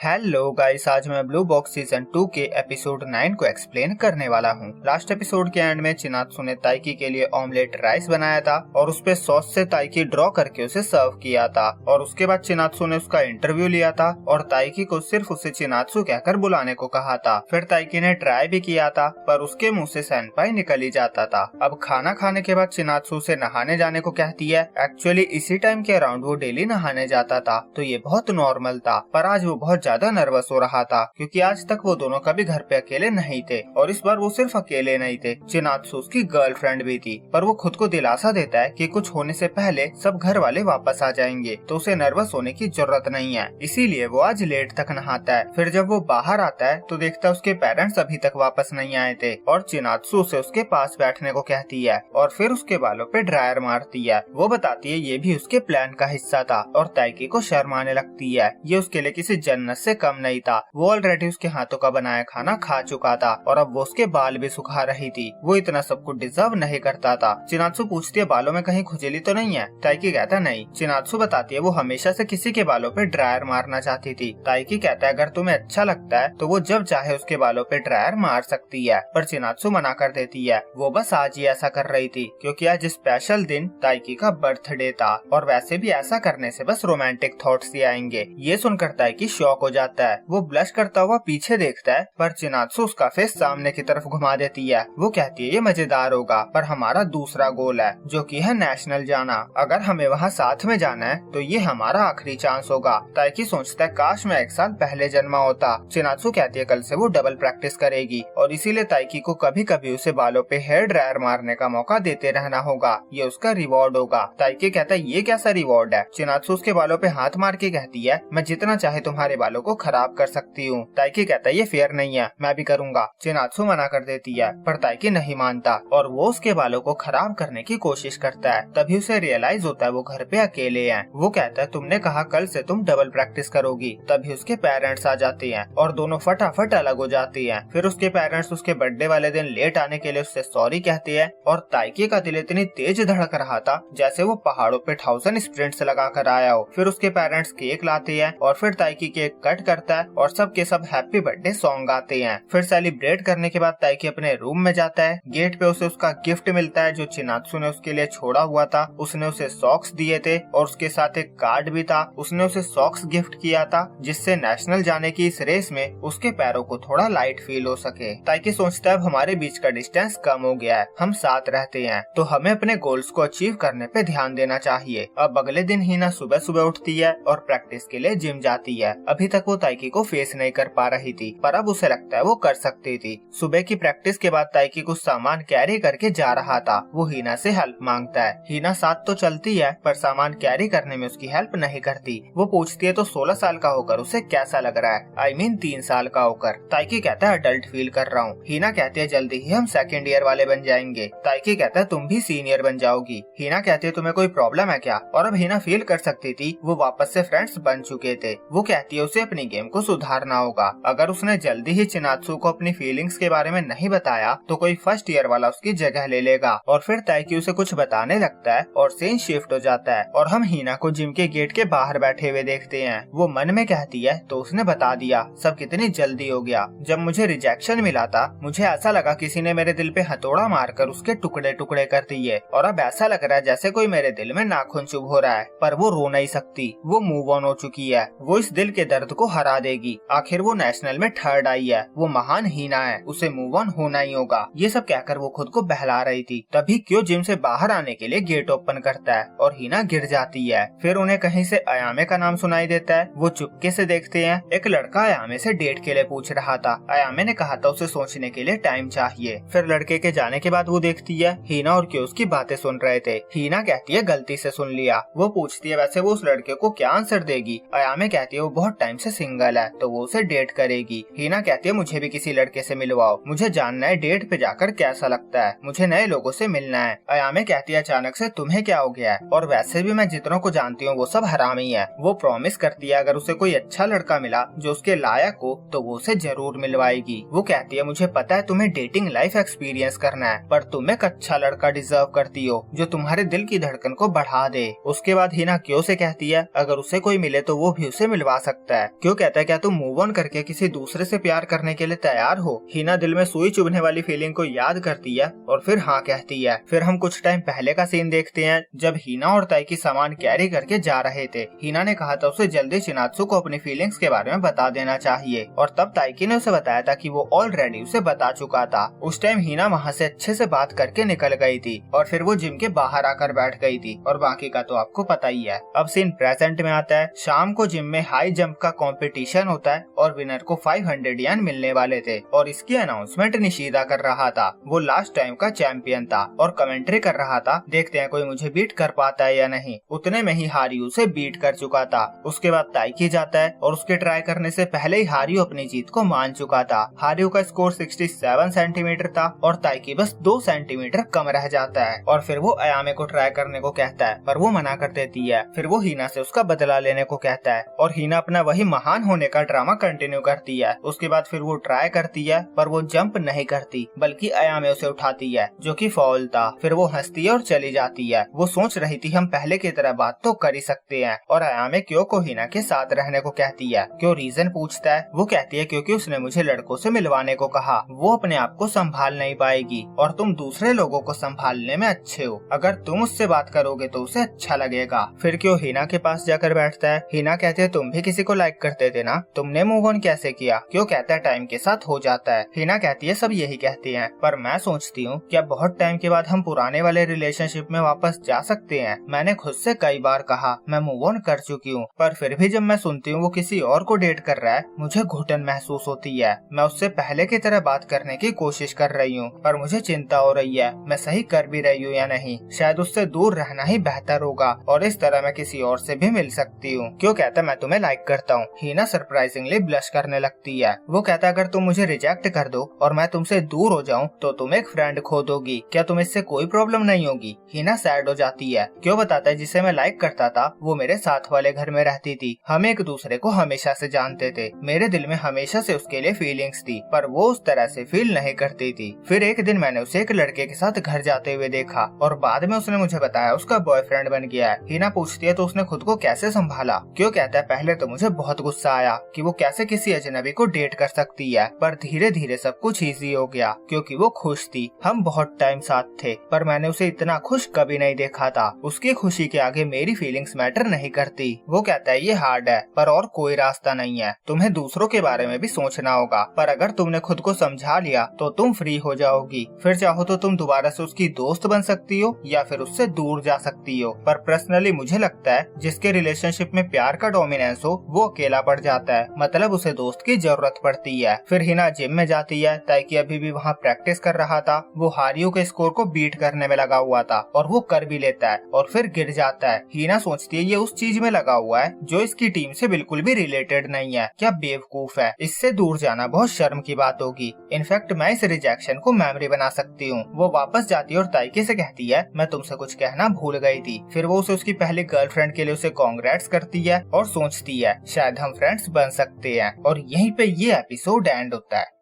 Hello guys, आज मैं blue box season 2 के एपिसोड 9 को एक्सप्लेन करने वाला हूँ। लास्ट एपिसोड के एंड में चिनात्सु ने ताइकी के लिए ऑमलेट राइस बनाया था और उस पे सॉस से ताइकी ड्रॉ करके उसे सर्व किया था और उसके बाद चिनात्सु ने उसका इंटरव्यू लिया था और ताइकी को सिर्फ उसे चिनात्सु कहकर बुलाने को कहा था। फिर ताइकी ने ट्राई भी किया था पर उसके मुँह से सेनपाई निकल ही जाता था। अब खाना खाने के बाद चिनात्सु से नहाने जाने को कहती है। एक्चुअली इसी टाइम के अराउंड वो डेली नहाने जाता था तो ये बहुत नॉर्मल था, पर आज वो बहुत ज्यादा नर्वस हो रहा था क्योंकि आज तक वो दोनों कभी घर पे अकेले नहीं थे और इस बार वो सिर्फ अकेले नहीं थे, चिनात्सु उसकी गर्लफ्रेंड भी थी। पर वो खुद को दिलासा देता है कि कुछ होने से पहले सब घर वाले वापस आ जाएंगे तो उसे नर्वस होने की जरूरत नहीं है, इसीलिए वो आज लेट तक नहाता है। फिर जब वो बाहर आता है तो देखता है उसके पेरेंट्स अभी तक वापस नहीं आए थे और चिनात्सु उसे उसके पास बैठने को कहती है और फिर उसके बालों पे ड्रायर मारती है। वो बताती है ये भी उसके प्लान का हिस्सा था और ताइकी को शर्म आने लगती है। ये उसके लिए किसी जन्नत से कम नहीं था। वो ऑलरेडी उसके हाथों का बनाया खाना खा चुका था और अब वो उसके बाल भी सुखा रही थी। वो इतना सब कुछ डिजर्व नहीं करता था। चिनात्सु पूछती है बालों में कहीं खुजली तो नहीं है? ताइकी कहता नहीं। चिनात्सु बताती है वो हमेशा से किसी के बालों पे ड्रायर मारना चाहती थी। ताइकी कहता है अगर तुम्हें अच्छा लगता है तो वो जब चाहे उसके बालों पे ड्रायर मार सकती है, पर चिनात्सु मना कर देती है। वो बस आज ही ऐसा कर रही थी क्योंकि आज स्पेशल दिन ताइकी का बर्थडे था और वैसे भी ऐसा करने से बस रोमांटिक थॉट्स ही आएंगे। ये सुनकर ताइकी शॉक हो जाता है। वो ब्लश करता हुआ पीछे देखता है पर चिनात्सु उसका फेस सामने की तरफ घुमा देती है। वो कहती है ये मजेदार होगा पर हमारा दूसरा गोल है जो कि है नेशनल जाना। अगर हमें वहाँ साथ में जाना है तो ये हमारा आखिरी चांस होगा। ताइकी सोचता है काश मैं 1 साल पहले जन्मा होता। चिनात्सु कहती है कल से वो डबल प्रैक्टिस करेगी और इसीलिए ताइकी को कभी कभी उसे बालों पे हेयर ड्रायर मारने का मौका देते रहना होगा। ये उसका रिवॉर्ड होगा। ताइकी कहता है ये कैसा रिवॉर्ड है? चिनात्सु उसके बालों पे हाथ मार के कहती है मैं जितना चाहे तुम्हारे बालों को खराब कर सकती हूँ। ताइकी कहता है ये फेयर नहीं है, मैं भी करूँगा। चिनात्सु मना कर देती है पर ताइकी नहीं मानता और वो उसके बालों को खराब करने की कोशिश करता है। तभी उसे रियलाइज होता है वो घर पे अकेले हैं। वो कहता है तुमने कहा कल से तुम डबल प्रैक्टिस करोगी। तभी उसके पेरेंट्स आ जाते हैं और दोनों फटाफट अलग हो जाती हैं। फिर उसके पेरेंट्स उसके बर्थडे वाले दिन लेट आने के लिए उससे सॉरी कहते हैं और ताइकी का दिल इतनी तेज धड़क रहा था जैसे वो पहाड़ों पे 1000 स्प्रिंट्स लगा कर आया हो। फिर उसके पेरेंट्स केक लाते हैं और फिर ताइकी केक कट करता है और सब के सब हैप्पी बर्थडे सॉन्ग गाते हैं। फिर सेलिब्रेट करने के बाद ताइकी अपने रूम में जाता है। गेट पे उसे उसका गिफ्ट मिलता है जो चिनात्सु ने उसके लिए छोड़ा हुआ था। उसने उसे सॉक्स दिए थे और उसके साथ एक कार्ड भी था। उसने उसे सॉक्स गिफ्ट किया था जिससे नेशनल जाने की इस रेस में उसके पैरों को थोड़ा लाइट फील हो सके। ताइकी सोचता है अब हमारे बीच का डिस्टेंस कम हो गया है, हम साथ रहते हैं तो हमें अपने गोल्स को अचीव करने पे ध्यान देना चाहिए। अब अगले दिन हिना सुबह सुबह उठती है और प्रैक्टिस के लिए जिम जाती है। अभी तक वो ताइकी को फेस नहीं कर पा रही थी पर अब उसे लगता है वो कर सकती थी। सुबह की प्रैक्टिस के बाद ताइकी कुछ सामान कैरी करके जा रहा था। वो हिना से हेल्प मांगता है। हिना साथ तो चलती है पर सामान कैरी करने में उसकी हेल्प नहीं करती। वो पूछती है तो 16 साल का होकर उसे कैसा लग रहा है? आई मीन 3 साल का होकर। ताइकी कहता है अडल्ट फील कर रहा हूँ। हिना कहती है जल्दी ही हम सेकेंड ईयर वाले बन जाएंगे। ताइकी कहता है तुम भी सीनियर बन जाओगी। हिना कहती है तुम्हें कोई प्रॉब्लम है क्या? और अब हिना फील कर सकती थी वो वापस से फ्रेंड्स बन चुके थे। वो कहती है उसे अपनी गेम को सुधारना होगा। अगर उसने जल्दी ही चिनात्सु को अपनी फीलिंग्स के बारे में नहीं बताया तो कोई फर्स्ट ईयर वाला उसकी जगह ले लेगा। और फिर ताइकी उसे कुछ बताने लगता है और सीन शिफ्ट हो जाता है और हम हिना को जिम के गेट के बाहर बैठे हुए देखते हैं। वो मन में कहती है तो उसने बता दिया सब कितनी जल्दी हो गया। जब मुझे रिजेक्शन मिला था मुझे ऐसा लगा किसी ने मेरे दिल पे हथौड़ा मारकर उसके टुकड़े टुकड़े कर दिए और अब ऐसा लग रहा है जैसे कोई मेरे दिल में नाखून चुभ हो रहा है, पर वो रो नहीं सकती। वो मूव ऑन हो चुकी है। वो इस दिल के दर्द को हरा देगी। आखिर वो नेशनल में थर्ड आई है। वो महान हिना है, उसे मूव ऑन होना ही होगा। ये सब कहकर वो खुद को बहला रही थी। तभी क्यों जिम से बाहर आने के लिए गेट ओपन करता है और हिना गिर जाती है। फिर उन्हें कहीं से अयामे का नाम सुनाई देता है। वो चुपके से देखते हैं। एक लड़का अयामे से डेट के लिए पूछ रहा था। अयामे ने कहा था उसे सोचने के लिए टाइम चाहिए। फिर लड़के के जाने के बाद वो देखती है हिना और क्यों उसकी बातें सुन रहे थे। हिना कहती है गलती से सुन लिया। वो पूछती है वैसे वो उस लड़के को क्या आंसर देगी? अयामे कहती है वो बहुत टाइम से सिंगल है तो वो उसे डेट करेगी। हिना कहती है मुझे भी किसी लड़के से मिलवाओ, मुझे जानना है डेट पे जाकर कैसा लगता है, मुझे नए लोगों से मिलना है। अयामे कहती है अचानक से तुम्हें क्या हो गया है? और वैसे भी मैं जितनों को जानती हूँ वो सब हरामी है। वो प्रॉमिस करती है अगर उसे कोई अच्छा लड़का मिला जो उसके लायक हो तो वो उसे जरूर मिलवाएगी। वो कहती है मुझे पता है तुम्हें डेटिंग लाइफ एक्सपीरियंस करना है पर तुम एक अच्छा लड़का डिजर्व करती हो जो तुम्हारे दिल की धड़कन को बढ़ा दे। उसके बाद हिना क्यों से कहती है अगर उसे कोई मिले तो वो भी उसे मिलवा सकता है। क्यों कहता है क्या तुम मूव ऑन करके किसी दूसरे से प्यार करने के लिए तैयार हो। हिना दिल में सुई चुभने वाली फीलिंग को याद करती है और फिर हाँ कहती है। फिर हम कुछ टाइम पहले का सीन देखते हैं जब हिना और ताइकी सामान कैरी करके जा रहे थे। हिना ने कहा था उसे जल्दी चिनात्सु को अपनी फीलिंग्स के बारे में बता देना चाहिए और तब ताइकी ने उसे बताया था कि वो ऑलरेडी उसे बता चुका था। उस टाइम हिना वहाँ से अच्छे से बात करके निकल गई थी और फिर वो जिम के बाहर आकर बैठ गई थी और बाकी का तो आपको पता ही है। अब सीन प्रेजेंट में आता है। शाम को जिम में हाई जंप का कंपटीशन होता है और विनर को 500 येन मिलने वाले थे और इसकी अनाउंसमेंट निशिदा कर रहा था। वो लास्ट टाइम का चैंपियन था और कमेंट्री कर रहा था, देखते हैं कोई मुझे बीट कर पाता है या नहीं। उतने में ही हारियू से बीट कर चुका था। उसके बाद ताइकी जाता है और उसके ट्राई करने से पहले ही हारियू अपनी जीत को मान चुका था। हारियू का स्कोर 67 सेंटीमीटर था और ताइकी बस 2 सेंटीमीटर कम रह जाता है और फिर वो अयामे को ट्राई करने को कहता है पर वो मना कर देती है। फिर वो हिना से उसका बदला लेने को कहता है और हिना अपना वही महान होने का ड्रामा कंटिन्यू करती है। उसके बाद फिर वो ट्राई करती है पर वो जंप नहीं करती बल्कि अयामे उसे उठाती है जो कि फाउल था। फिर वो हंसती है और चली जाती है। वो सोच रही थी हम पहले की तरह बात तो कर ही सकते हैं और अयामे क्यों को हिना के साथ रहने को कहती है। क्यों रीजन पूछता है। वो कहती है क्योंकि उसने मुझे लड़कों से मिलवाने को कहा। वो अपने आप को संभाल नहीं पाएगी और तुम दूसरे लोगों को संभालने में अच्छे हो। अगर तुम उससे बात करोगे तो उसे अच्छा लगेगा। फिर क्यों हिना के पास जाकर बैठता है। हिना कहते है तुम भी किसी को लाइक करते थे ना, तुमने मूव ऑन कैसे किया। क्यों कहता है टाइम के साथ हो जाता है। हिना कहती है सब यही कहते हैं पर मैं सोचती हूँ क्या बहुत टाइम के बाद हम पुराने वाले रिलेशनशिप में वापस जा सकते हैं। मैंने खुद से कई बार कहा मैं मूव ऑन कर चुकी हूँ पर फिर भी जब मैं सुनती हूँ वो किसी और को डेट कर रहा है मुझे घुटन महसूस होती है। मैं उससे पहले की तरह बात करने की कोशिश कर रही हूँ पर मुझे चिंता हो रही है मैं सही कर भी रही हूँ या नहीं। शायद उससे दूर रहना ही बेहतर होगा और इस तरह मैं किसी और से भी मिल सकती हूँ। क्यों कहता मैं तुम्हें लाइक करता हूँ। हिना सरप्राइजिंगली ब्लश करने लगती है। वो कहता अगर तुम मुझे रिजेक्ट कर दो और मैं तुमसे दूर हो जाऊँ तो तुम एक फ्रेंड खो दोगी, क्या तुम इससे कोई प्रॉब्लम नहीं होगी। हिना सैड हो जाती है। क्यों बताता है जिसे मैं लाइक करता था वो मेरे साथ वाले घर में रहती थी। हम एक दूसरे को हमेशा से जानते थे। मेरे दिल में हमेशा से उसके लिए फीलिंग्स थी पर वो उस तरह से फील नहीं करती थी। फिर एक दिन मैंने उसे एक लड़के के साथ घर जाते हुए देखा और बाद में उसने मुझे बताया उसका बॉयफ्रेंड बन गया है। हिना पूछती है तो उसने खुद को कैसे संभाला। क्यों कहता है पहले तो मुझे बहुत गुस्सा आया कि वो कैसे किसी अजनबी को डेट कर सकती है पर धीरे धीरे सब कुछ इजी हो गया क्योंकि वो खुश थी। हम बहुत टाइम साथ थे पर मैंने उसे इतना खुश कभी नहीं देखा था। उसकी खुशी के आगे मेरी फीलिंग्स मैटर नहीं करती। वो कहता है ये हार्ड है पर और कोई रास्ता नहीं है। तुम्हें दूसरों के बारे में भी सोचना होगा पर अगर तुमने खुद को समझा लिया तो तुम फ्री हो जाओगी। फिर चाहो तो तुम दोबारा से उसकी दोस्त बन सकती हो या फिर उससे दूर जा सकती हो। पर पर्सनली मुझे लगता है जिसके रिलेशनशिप में प्यार का डोमिनेंस हो वो अकेला पड़ जाता है, मतलब उसे दोस्त की जरूरत पड़ती है। फिर हिना जिम में जाती है। ताइकी अभी भी वहाँ प्रैक्टिस कर रहा था। वो हारियू के स्कोर को बीट करने में लगा हुआ था और वो कर भी लेता है और फिर गिर जाता है। हिना सोचती है ये उस चीज में लगा हुआ है जो इसकी टीम से बिल्कुल भी रिलेटेड नहीं है। क्या बेवकूफ है, इससे दूर जाना बहुत शर्म की बात होगी। इनफैक्ट मैं इस रिजेक्शन को मेमोरी बना सकती हूँ। वो वापस जाती है और ताइकी से कहती है मैं तुमसे कुछ कहना भूल गई थी। फिर वो उसे उसकी पहली गर्लफ्रेंड के लिए उसे कांग्रेट्स करती है और सोचती है शायद हम फ्रेंड्स बन सकते हैं और यहीं पे ये एपिसोड एंड होता है।